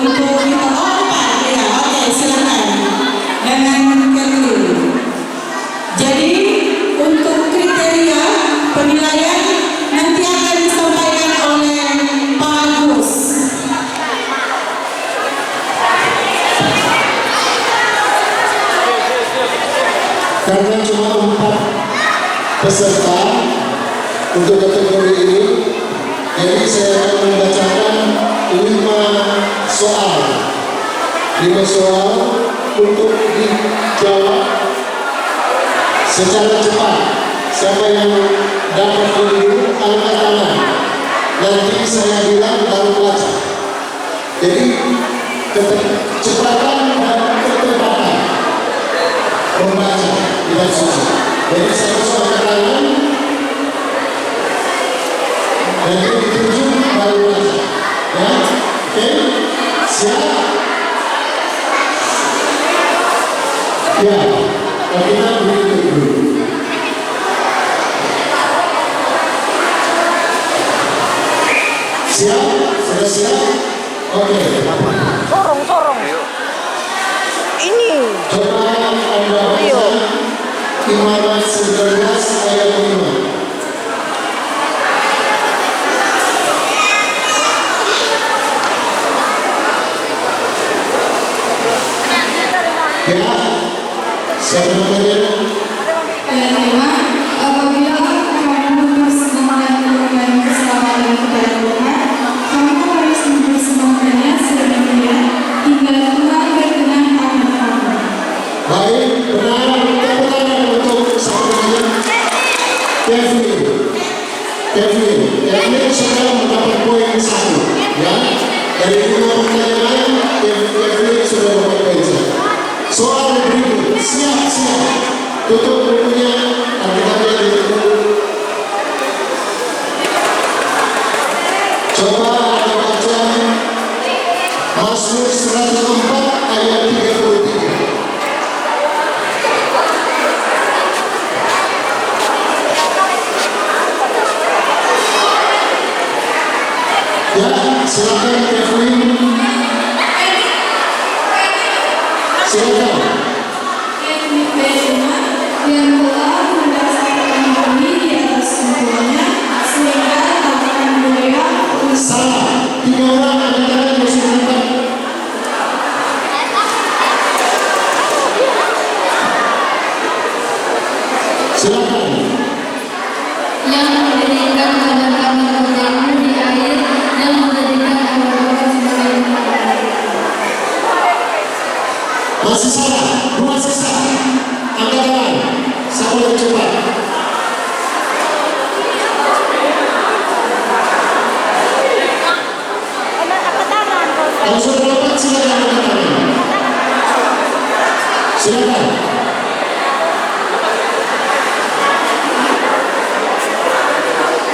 untuk kita empat ya. Oke, silakan dengan Kevin. Jadi untuk kriteria penilaian nanti akan disampaikan oleh Pak Agus. Karena cuma 4 peserta untuk kategori ini, jadi saya akan membacakan 5 soal untuk dijawab secara cepat. Siapa yang dapat dulu angkat tangan, nanti saya bilang baru baca. Jadi kecepatan dan ketepatan membaca tidak susah. Jadi saya soal tangan, nanti ditunjuk baru baca. Ya, oke, siap. Ya, kita beri dulu. Siap? Sudah siap? Oke. Sorong. Ini. Coba Anda baca Imamat 19 ayat 5. Ya, siapa namanya? Apabila kamu mempersembahkan keselamatan kepada Tuhan, kamu harus mempersembahkannya sebenarnya hingga Tuhan berkenan akan kamu. Baik, benar. Tepuk tangan untuk saudara Kevin sudah mendapat poin 1. Ya, dari 5 pertanyaan Kevin sudah dapat poin 1. Soal berikut, siap. Tutup bukunya, Alkitabnya ditutup. Coba Anda baca Mazmur 104 ayat 33. Ya, silakan Kevin. Silakan. Yang telah mendasarkan bumi di atas semuanya, sehingga tak akan goyah. Salah. 3 orang ada tangan masih tetap. Silakan. Yang mendirikan kamar-kamar hotelmu di air, yang mendirikan kamar-kamar sebagai tempat. Masih salah. 2 sisa. Angkat tangan. Siapa lebih cepat? Kalau sudah dapat, silakan angkat tangan. Silakan.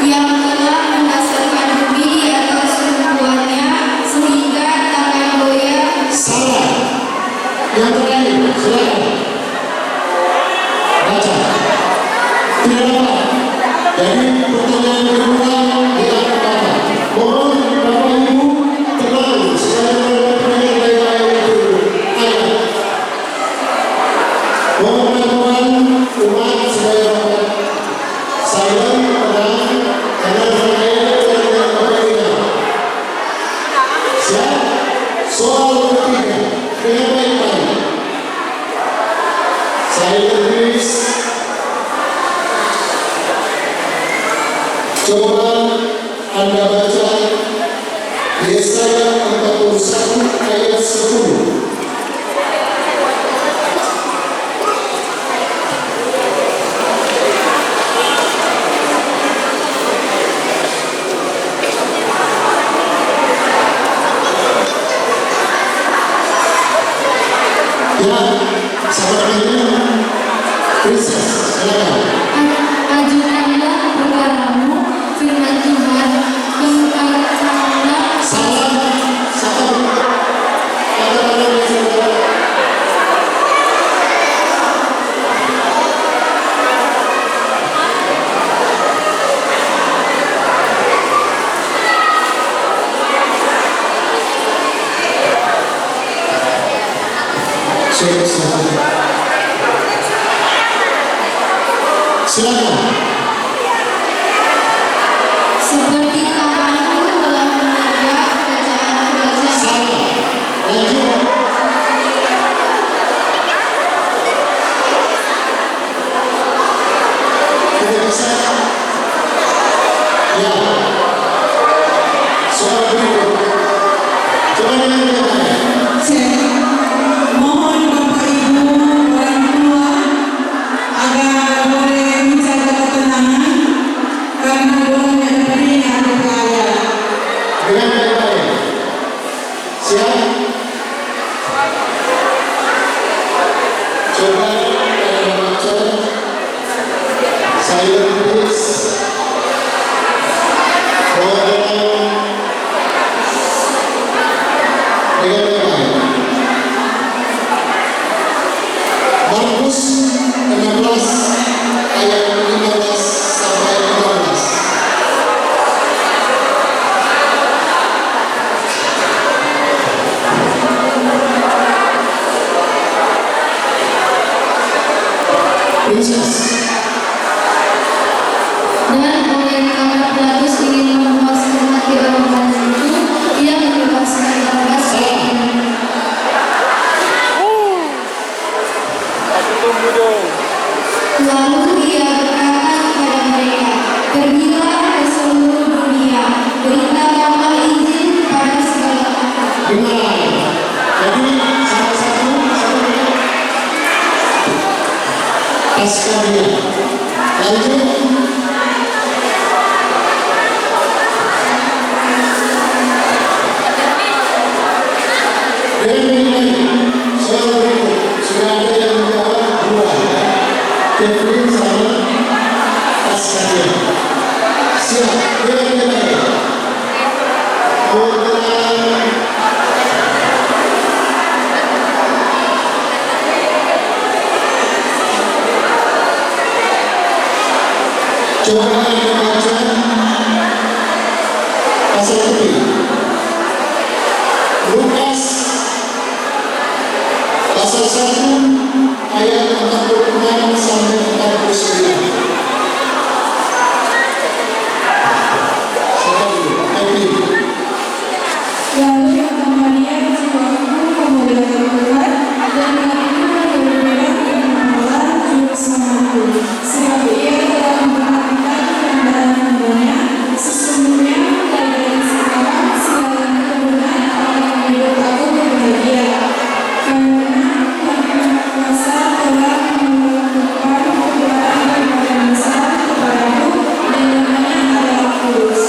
Yang telah mendasarkan bumi di atas tumbuhannya, sehingga tak akan goyah. Salah. Yang terakhir, silakan. Baca. Tidak dapat. Jadi pertanyaan kedua diangkat Bapak. Mohon Bapak Ibu tenang. Saya mendengar dari ayat itu. Mohon bantuan umat supaya dapat silent, tenang, karena ayat yang Bapak ingat. Siap? Soal ketiga. Dengan baik-baik. Silent please. Coba Anda baca Yesaya 41 ayat 10. Ya, sama namanya Princess, silakan. Ajukanlah perkaramu, firman Tuhan, kemukakanlah. Salah, salah. Cek satu. Silakan. Seperti kawanku dalam menjaga kerajaan-kerajaan. Salah. Lanjut. Tidak bisa. Ya. Soal berikut. Coba yang bertanya. Cek. Mohon Bapak Ibu orang tua agar boleh menjaga ketenangan karena belum ada yang ada kaya. Dengan baik-baik. Siap? Coba ada baca. Silent please. Mohon tenang. Dengan baik-baik. Markus 16 ayat 15 sampai 15. Princess. Dan oleh karena Pilatus ingin memuaskan hati orang banyak itu, ia membebaskan Barabas. Aku tunggu dong. Lalu ia berkata kepada mereka, pergilah ke seluruh dunia, beritakanlah Injil kepada segala makhluk. Benar. Jadi salah satu pasca dia. Lanjut. Dengan baik-baik. Soal berikut sudah ada yang menjawab dua. Kevin sama pasca dia. Siap. Dengan baik-baik. Mohon tenang. Coba kita baca pasal ini. Lukas pasal 1 ayat 46 sampai 49. Siapa dulu? Evi. Lalu kemudian jiwaku memuliakan Tuhan, dan hatiku berbeda dengan menolak juru selamatku. Sebab ia telah memperhatikan kerendahan hambanya, sesungguhnya dari sekarang segala keturunan akan menyebut aku berbahagia. Karena Yang Maha Kuasa telah melakukan perbuatan yang besar kepadaku, dan namanya adalah kudus.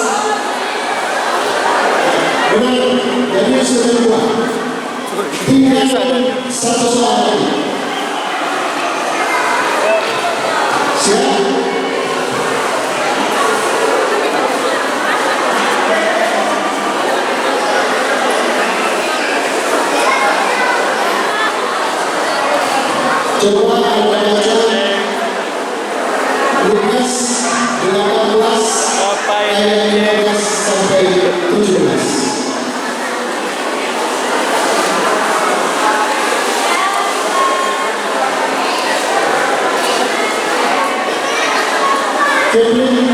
Benar. Jadi sudah dua. Tinggal satu soal lagi. Siap? Coba Anda baca Lukas 18 Apa ayat yang 15 sampai 17. Kevin.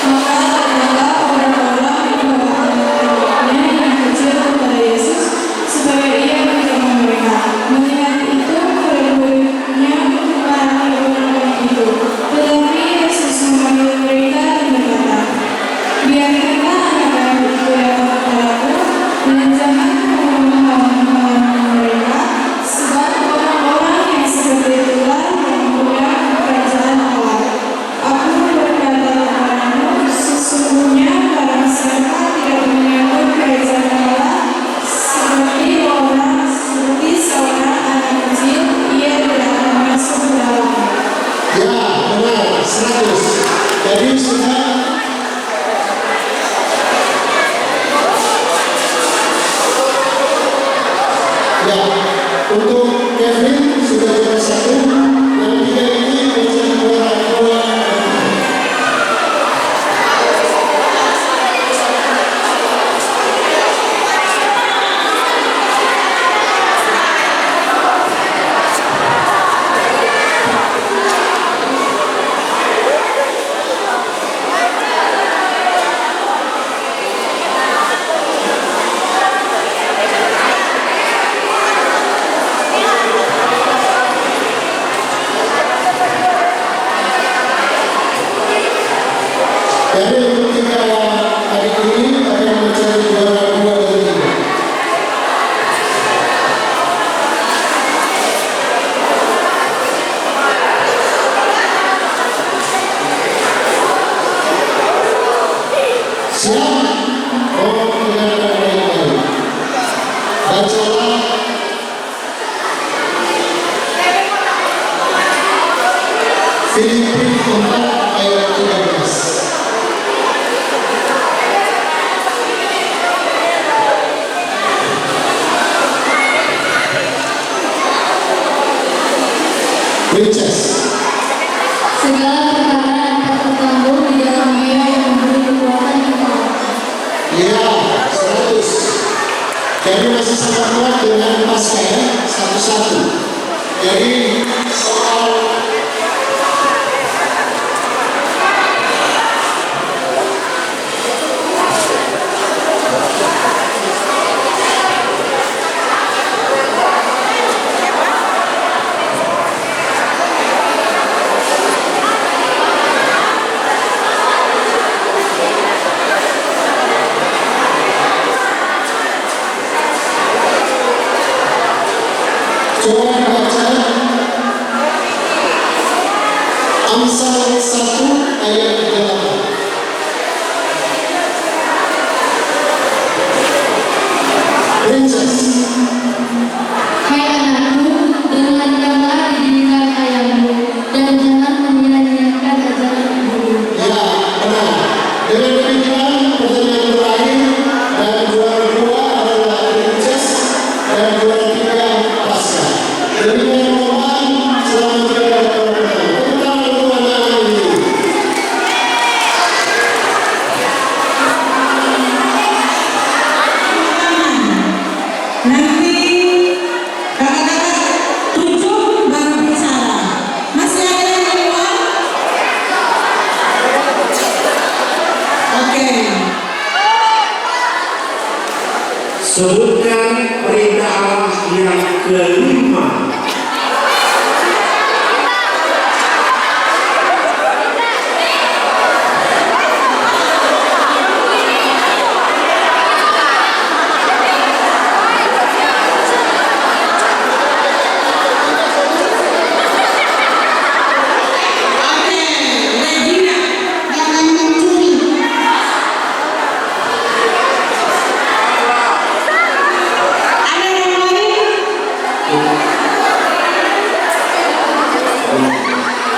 Maka adalah orang-orang yang membawa anak-anaknya yang kecil kepada Yesus supaya ia menjamah mereka. Melihat itu, murid-muridnya melarang orang itu. Tetapi Yesus memanggil mereka dan berkata, biarkanlah anak-anak itu datang kepadaku, dan jangan menghalang-halangi mereka, sebab orang-orang yang seperti itulah yang memegang kerajaan Allah. Aku berkata kepadamu, sesungguhnya barang siapa tidak menyambut kerajaan Allah seperti seorang anak kecil, ia tidak akan masuk ke dalamnya. Ya, benar, 100. Jadi sudah ya, untuk Kevin sudah juara 1. Yang 3 ini menjadi juara 2. Bacalah Filipi 4 ayat 13. Princess. Segala perkara dapat tertanggung di dalam Dia yang memberi kekuatan kita. Ya, 100. Jadi masih sangat kuat dengan pasca ya, satu-satu. Jadi soal coba baca Amsal 1 ayat 8. Princess. Hai anakku, dengarkanlah didikan ayahmu dan jangan menyia-nyiakan ajaran ibumu. Ya, benar. Dengan demikian pertanyaan terakhir dan juara 2 adalah Princess dan juara 3 Pasca. Demikian mohon selamat berada pada tepuk tangan untuk anak-anak ini. Nanti kakak-kakak tunjuk baru bicara. Masih ada yang di luar? Oke. Sebutkan perintah Allah yang kelima. Oke, Regina. Jangan mencuri. Ada yang lain?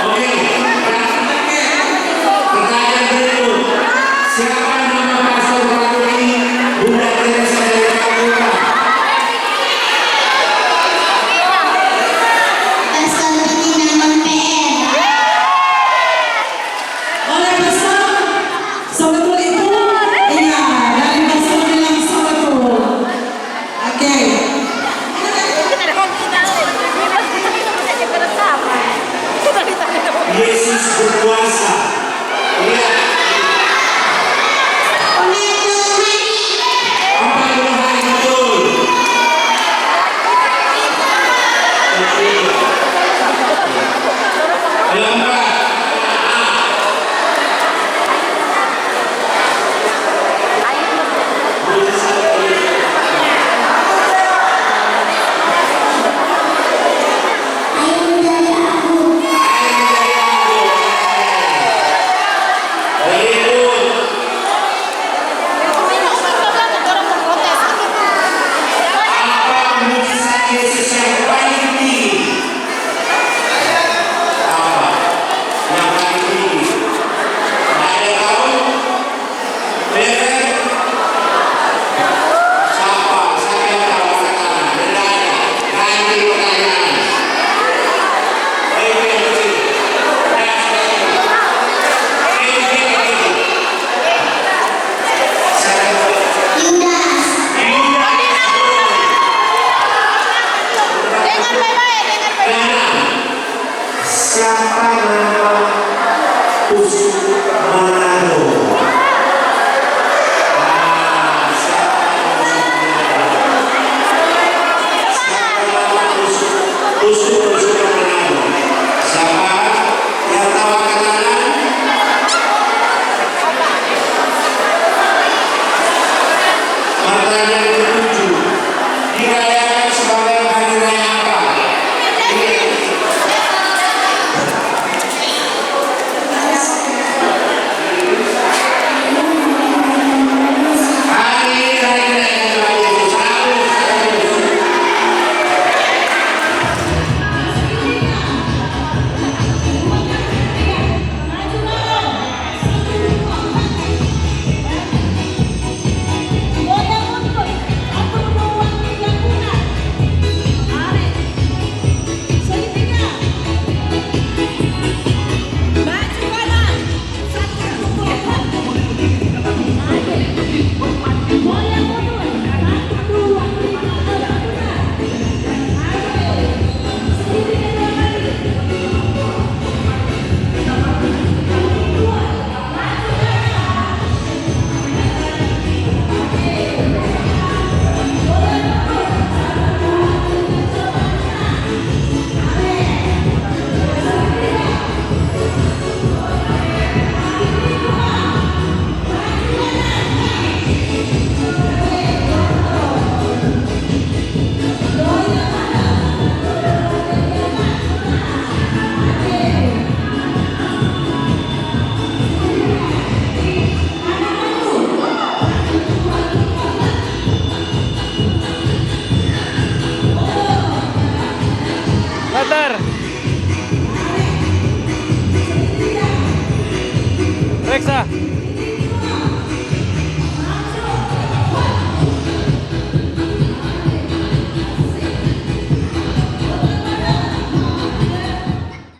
Oke, pertanyaan berikut. Siapa nama pastor baru ini? Bunda Teresa dari Kalkuta. Pastor Betina non-PR. Oleh pastor, sebetul itu? Iya, dari pastor bilang sebetul. Oke. Yesus berkuasa. Lihat, 40 hari betul. Keempat, berikut. Apa mujizat Yesus yang paling tinggi? Apa? Yang paling tinggi? Ada yang tahu? Bebek? Siapa? Siapa yang tahu angkat tangan? Tidak ada. Ganti pertanyaan. Ini yang kecil. Ini. Siapa? Yudas. Siapa nama Usuk Manado? Usuk Manado. Siapa yang tahu angkat tangan? Pertanyaan ke-7. Dirayakan sebagai hari raya apa? Hari raya Tuhan Yesus. Reporter. Reksa.